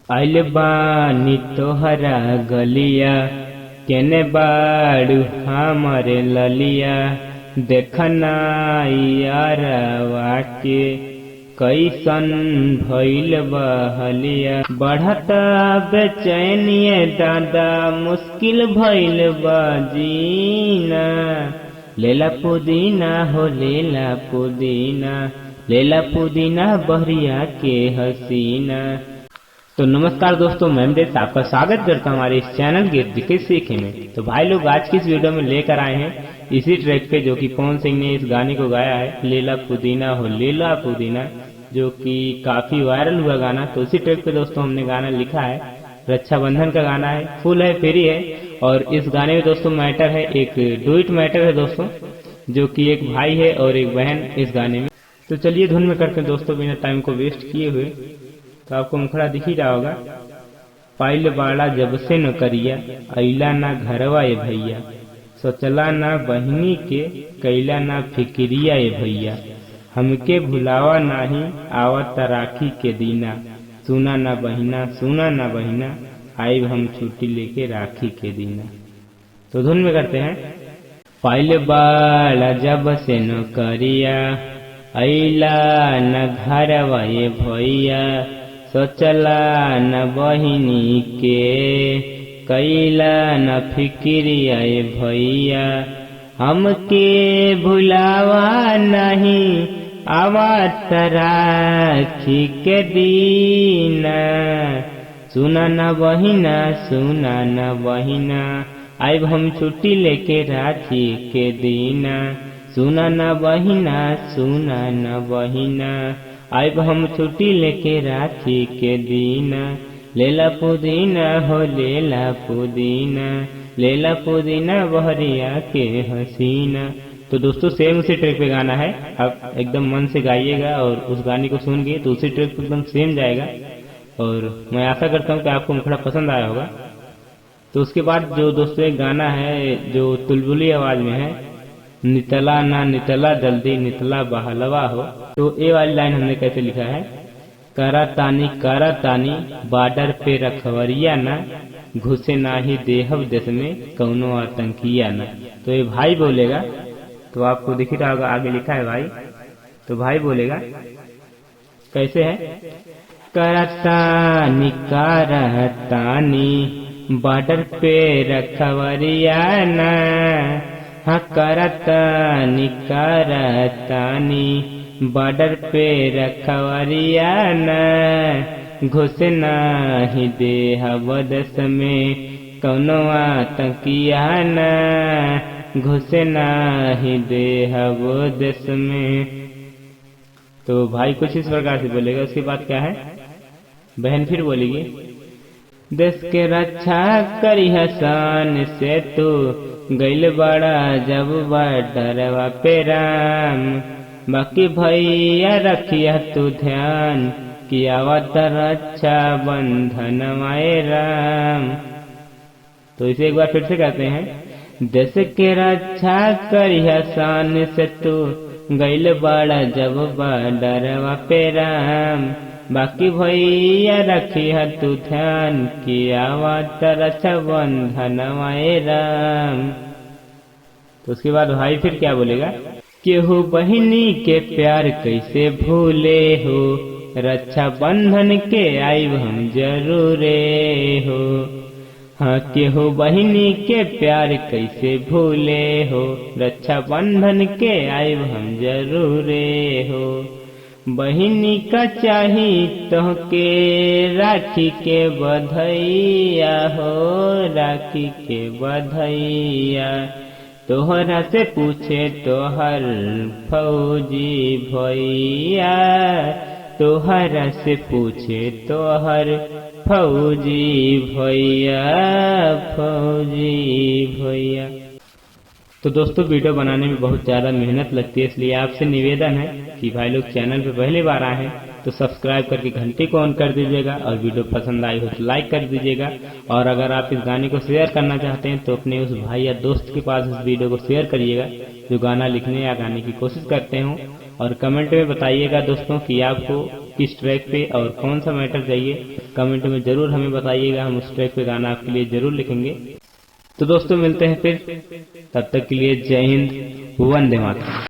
आइल बानी तोहरा गलिया केने बाड़ू हमरे ललिया देखना यारवा के कैसन भइल बहलिया बढ़ता बेचैनिए दादा मुश्किल भइल बजीना लेला पुदीना हो लेला पुदीना बहरिया के हसीना। तो नमस्कार दोस्तों, मैं देश आपका स्वागत करता हूँ हमारे इस चैनल के सीखे में। तो भाई लोग आज की इस वीडियो में लेकर आए हैं इसी ट्रैक पे जो कि पवन सिंह ने इस गाने को गाया है, लेला पुदीना हो लेला पुदीना, जो कि काफी वायरल हुआ गाना। तो उसी ट्रैक पे दोस्तों हमने गाना लिखा है, रक्षाबंधन का गाना है, फुल है फ्री है। और इस गाने में दोस्तों मैटर है, एक डुएट मैटर है दोस्तों, जो कि एक भाई है और एक बहन इस गाने में। तो चलिए धुन में करते हैं दोस्तों बिना टाइम को वेस्ट किए हुए। तो आपको मुखड़ा दिख ही रहा होगा। पाइल बाड़ा जब से न करिया अइला ना घरवा ये भैया, सोचला ना बहिनी के कैला ना फिक्रिया ये भैया, हमके भुलावा नाही आवत राखी के दीना, सुना ना बहिना आइब हम छुट्टी लेके राखी के दीना। तो धुन में करते हैं। पाइल बाड़ा जब से न करिया अइला न घरवा ये भैया, सोचला न बहिनी के कैला न फिक्रिया ये भैया, हमके भुलावा नहीं आवत राखी के दीना, सुना न बहिना आइब हम छुट्टी लेके राखी के दीना, सुना न बहिना आइब हम छुट्टी लेके राखी के दीना, लेला पुदीना हो लेला पुदीना बहरिया के हसीना। तो दोस्तों सेम उसी ट्रैक पे गाना है, आप एकदम मन से गाइएगा और उस गाने को सुन के तो उसी ट्रैक पे एकदम सेम जाएगा। और मैं आशा करता हूँ कि आपको मुखड़ा पसंद आया होगा। तो उसके बाद जो दोस्तों एक गाना है जो तुलबुली आवाज में है, नितला ना नितला जल्दी नितला बहलवा हो। तो ये वाली लाइन हमने कैसे लिखा है, करा तानी बॉर्डर पे रखवरिया ना, घुसे ना ही देहब देश में कौनो आतंकिया ना। तो ये भाई बोलेगा, तो आपको दिख रहा होगा आगे लिखा है भाई। तो भाई बोलेगा कैसे है, करतानी बॉर्डर पे रखवरिया ना, हाँ करतानी बॉर्डर पे रखवरिया न, घुसे नाही देहब देश में कौनो आतंकिया न, घुसे नाही देहब देश में। तो भाई कुछ इस प्रकार से बोलेगा। उसके बाद क्या है, बहन फिर बोलेगी, देश के रक्षा करी हसान से तू गइल बड़ा जब बॉर्डरवा पे राम, बाकी भैया रखिया तू ध्यान किया आवत रक्षा बंधन माए राम। तो इसे एक बार फिर से कहते हैं, देश के रक्षा करिया शान से तू गइल बड़ा जब बॉर्डरवा पे राम, बाकी भैया रखिया तू ध्यान किया आवत रक्षा बंधन माए राम। तो उसके बाद भाई फिर क्या बोलेगा, केहू बहिनी के प्यार कैसे भूले हो, रक्षा बंधन के आइब हम जरूरे हो, हाँ केहू बहिनी के प्यार कैसे भूले हो, रक्षा बंधन के आइब हम जरूरे हो, बहिनी का चाही तोहके राखी के बधैया हो, राखी के बधैया, तोहरा से पूछे तोहर फौजी भैया, तोहरा से पूछे तोहर फौजी भैया। तो दोस्तों वीडियो बनाने में बहुत ज़्यादा मेहनत लगती है, इसलिए आपसे निवेदन है कि भाई लोग चैनल पे पहली बार आए हैं तो सब्सक्राइब करके घंटी को ऑन कर दीजिएगा, और वीडियो पसंद आई हो तो लाइक कर दीजिएगा। और अगर आप इस गाने को शेयर करना चाहते हैं तो अपने उस भाई या दोस्त के पास इस वीडियो को शेयर करिएगा जो गाना लिखने या गाने की कोशिश करते हो। और कमेंट में बताइएगा दोस्तों कि आपको किस ट्रैक पे और कौन सा मैटर चाहिए कमेंट में जरूर हमें बताइएगा, हम उस ट्रैक पे गाना आपके लिए जरूर लिखेंगे। तो दोस्तों मिलते हैं फिर, तब तक के लिए जय हिंद, वंदे मातरम।